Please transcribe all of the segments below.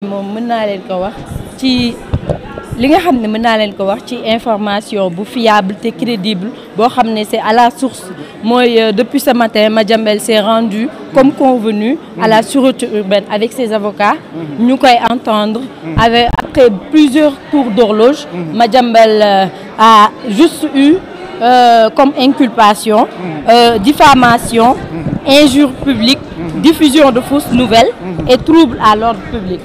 moom mën naa leen ko wax ci li nga xam ne mën naa leen ko wax ci information bu fiable te crédible boo xam ne c'est à la source mooy depuis ce matin Madiambel s'est rendu comme convenu à la sûreté urbaine avec ses avocats ñu koy entendre après plusieurs tours d'horloge Madiambel a juste eu comme inculpation diffamation, injure publique, diffusion de fausses nouvelles et trouble à l'ordre public.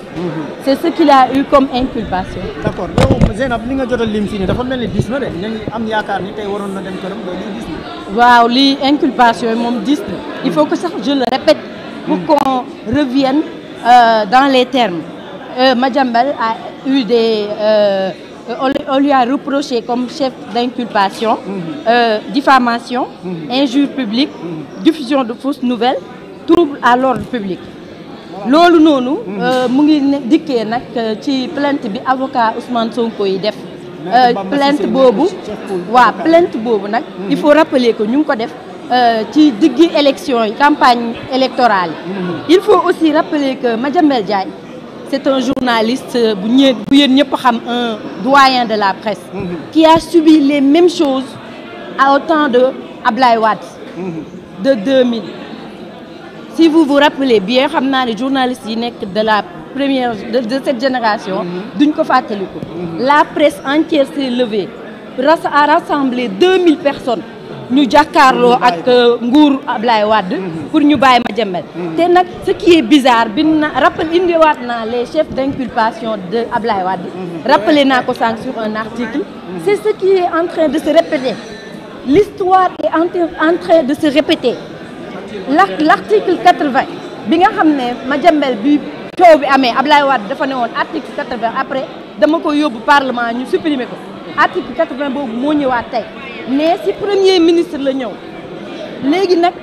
C'est ce qu'il a eu comme inculpation. D'accord. yow Zeynab li nga jot a lim fii nii dafa mel ni diis na de ñu ngi am yaakaar ni tey waroon na dem këram mais lii diis na. waaw lii inculpation yi moom diis na. Il faut que sax je le répète pour qu'on revienne dans les termes. Madiambel a eu des on lui a reproché comme chef d'inculpation diffamation, injure publique, diffusion de fausses nouvelles, trouble à l'ordre public. loolu noonu mu ngi dikkee nag ci plainte bi avocat Ousmane Sonko yi def plainte boobu waaw plainte boobu nag il faut rappeler que ñu ngi ko def ci diggi élection yi campagne électorale yi il faut aussi rappeler que Madiambel Diagne c'est un journaliste bu yéen ñëpp xam un doyen de la presse qui a subi les mêmes choses au temps de Ablaye Wade de 2000. Si vous vous rappelez bien xam naa ne journalistes yi nekk de la première de cette génération duñ ko fàttaliku la presse entière s'est levée a rassemblé 2000 personnes ñu jàkkaarloo ak nguur Ablaye Wade pour ñu bàyyi Madiambel te nag ce qui est bizarre bi na rappel indiwaat naa les chefs d'inculpation de Ablaye Wade rappelé naa ko sànq sur un article c'est ce qui est en train de se répéter l'histoire est en train de se répéter. L'article 80 bi nga xam ne Madiambel bi coow bi amee Ablaye Wade dafa ne woon article 80 après dama ko yóbbu parlement ñu supprimer ko article 80 boobu moo ñëwaat tey mais si premier ministre la ñëw léegi nag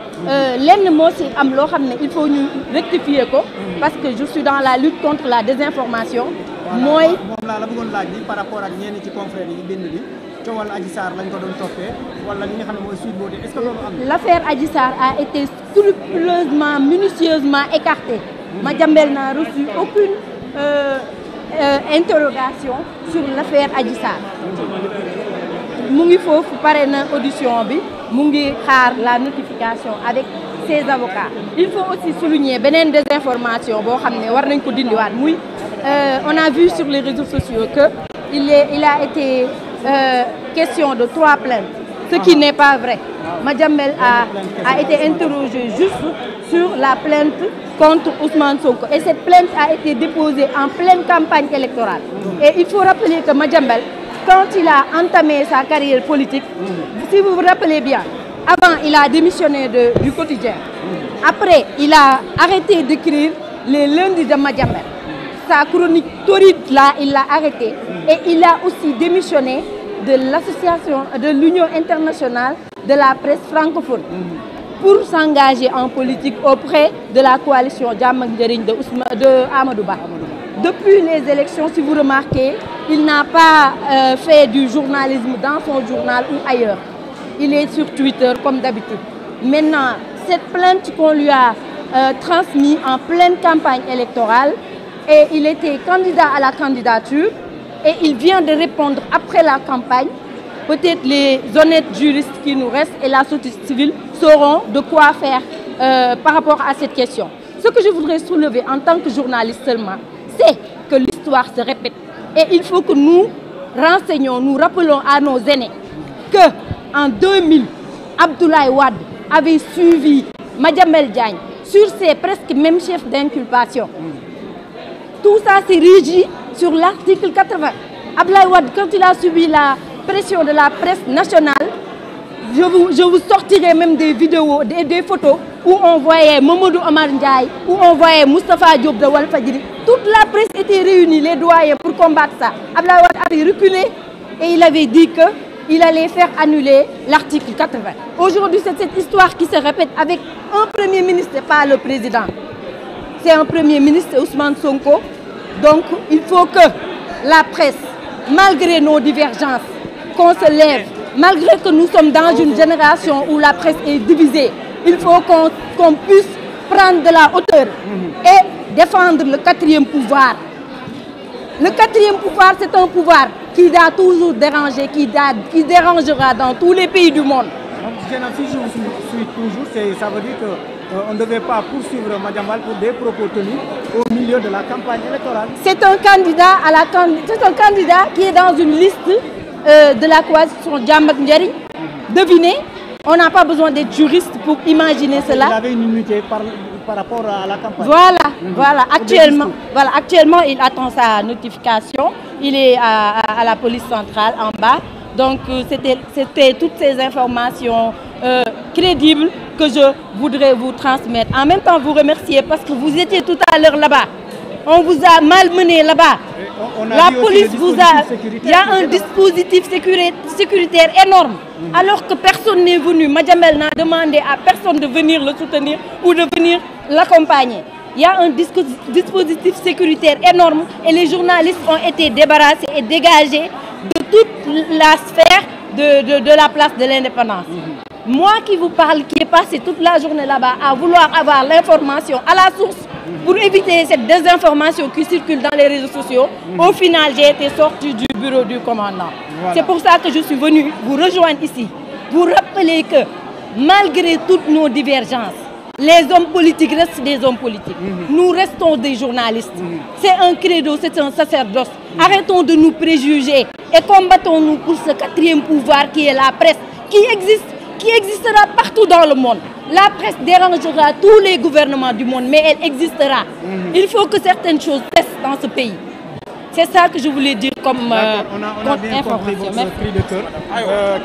lenn moo si am loo xam ne il faut ñu rectifier ko parce que je suis dans la lutte contre la désinformation mooy moom laa la bëggoon laaj bi par rapport ak ñenn ci confrères yi bind bi coowal Adji Sarr lañ ko doon toppee wala li nga xam ne mooy Sweet Beauté est-ce que loolu am na. L'affaire Adji Sarr a été scrupuleusement minutieusement écartée. Madiambel n'a reçu aucune interrogation sur l'affaire Adji Sarr. mu ngi foofu pare na audition bi mu ngi xaar la notification avec ses avocats. Il faut aussi souligner beneen désinformation boo xam ne war nañ ko dindiwaat muy on a vu sur les réseaux sociaux que il a été question de 3 plaintes, ce qui n'est pas vrai. Madiambel a été interrogé juste sur la plainte contre Ousmane Sonko et cette plainte a été déposée en pleine campagne électorale. Et il faut rappeler que Madiambel, quand il a entamé sa carrière politique, si vous vous rappelez bien, avant il a démissionné du quotidien. Après, il a arrêté d'écrire les lundis de Madiambel. Sa chronique torride là, il l'a arrêté et il a aussi démissionné de l'association de l'Union internationale de la presse francophone pour s'engager en politique auprès de la coalition Jàmm ak Njariñ de Amadou Ba. Depuis les élections, si vous remarquez, il n'a pas fait du journalisme dans son journal ou ailleurs. Il est sur Twitter comme d'habitude. Maintenant, cette plainte qu'on lui a transmise en pleine campagne électorale, et il était candidat à la candidature et il vient de répondre après la campagne. Peut-être les honnêtes juristes qui nous restent et la société civile sauront de quoi faire par rapport à cette question. Ce que je voudrais soulever en tant que journaliste seulement, c'est que l'histoire se répète et il faut que nous renseignons, nous rappelons à nos aînés que en 2000, Abdoulaye Wade avait suivi Madiambel Diagne sur ses presque mêmes chefs d'inculpation. Tout ça c'est régi sur l'article 80. Abdoulaye Wade, quand il a subi la pression de la presse nationale, je vous sortirai même des vidéos, des photos où on voyait Mamadou Omar Ndiaye, où on voyait Moustapha Diop de Walfadjri. Toute la presse était réunie, les doyens, pour combattre ça. Abdoulaye Wade avait reculé et il avait dit qu'il allait faire annuler l'article 80. Aujourd'hui, c'est cette histoire qui se répète avec un premier ministre, et pas le président. C'est un premier ministre, Ousmane Sonko. Donc, il faut que la presse, malgré nos divergences, qu'on se lève, malgré que nous sommes dans une génération où la presse est divisée, il faut qu'on puisse prendre de la hauteur et défendre le 4e pouvoir Le quatrième pouvoir, c'est un pouvoir qui a toujours dérangé, qui dérangera dans tous les pays du monde. Donc, si je vous suis toujours, ça veut dire qu'on ne devait pas poursuivre Madiambal pour des propos tenus au milieu de la campagne électorale. C'est un candidat qui est dans une liste de la coalition Jammak Ndiaye. Devinez, on n'a pas besoin d'être juriste pour imaginer cela. Il avait une immunité par rapport à la campagne. Voilà. Actuellement, il attend sa notification. Il est à la police centrale en bas. Donc, c'était toutes ces informations crédibles que je voudrais vous transmettre. En même temps, vous remercier parce que vous étiez tout à l'heure là-bas. On vous a malmené là-bas. La police vous a... Il y a un dispositif sécuritaire énorme. Alors que personne n'est venu. Madiambal n'a demandé à personne de venir le soutenir ou de venir l'accompagner. Il y a un dispositif sécuritaire énorme et les journalistes ont été débarrassés et dégagés de toute la sphère de la place de l'Indépendance. Moi qui vous parle, qui ai passé toute la journée là-bas à vouloir avoir l'information à la source pour éviter cette désinformation qui circule dans les réseaux sociaux, au final j'ai été sortie du bureau du commandant. Voilà. C'est pour ça que je suis venue vous rejoindre ici, vous rappeler que malgré toutes nos divergences, les hommes politiques restent des hommes politiques. Nous restons des journalistes. C'est un credo, c'est un sacerdoce. Arrêtons de nous préjuger et combattons-nous pour ce quatrième pouvoir qui est la presse, qui existera partout dans le monde. La presse dérangera tous les gouvernements du monde, mais elle existera. Il faut que certaines choses cessent dans ce pays. C'est ça que je voulais dire comme on a bien compris votre cri de cœur.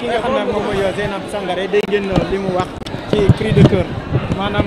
Ki nga xam ne moom mooy Zeynab Sangaré dégg ngeen li mu wax ci cri de cœur maanaam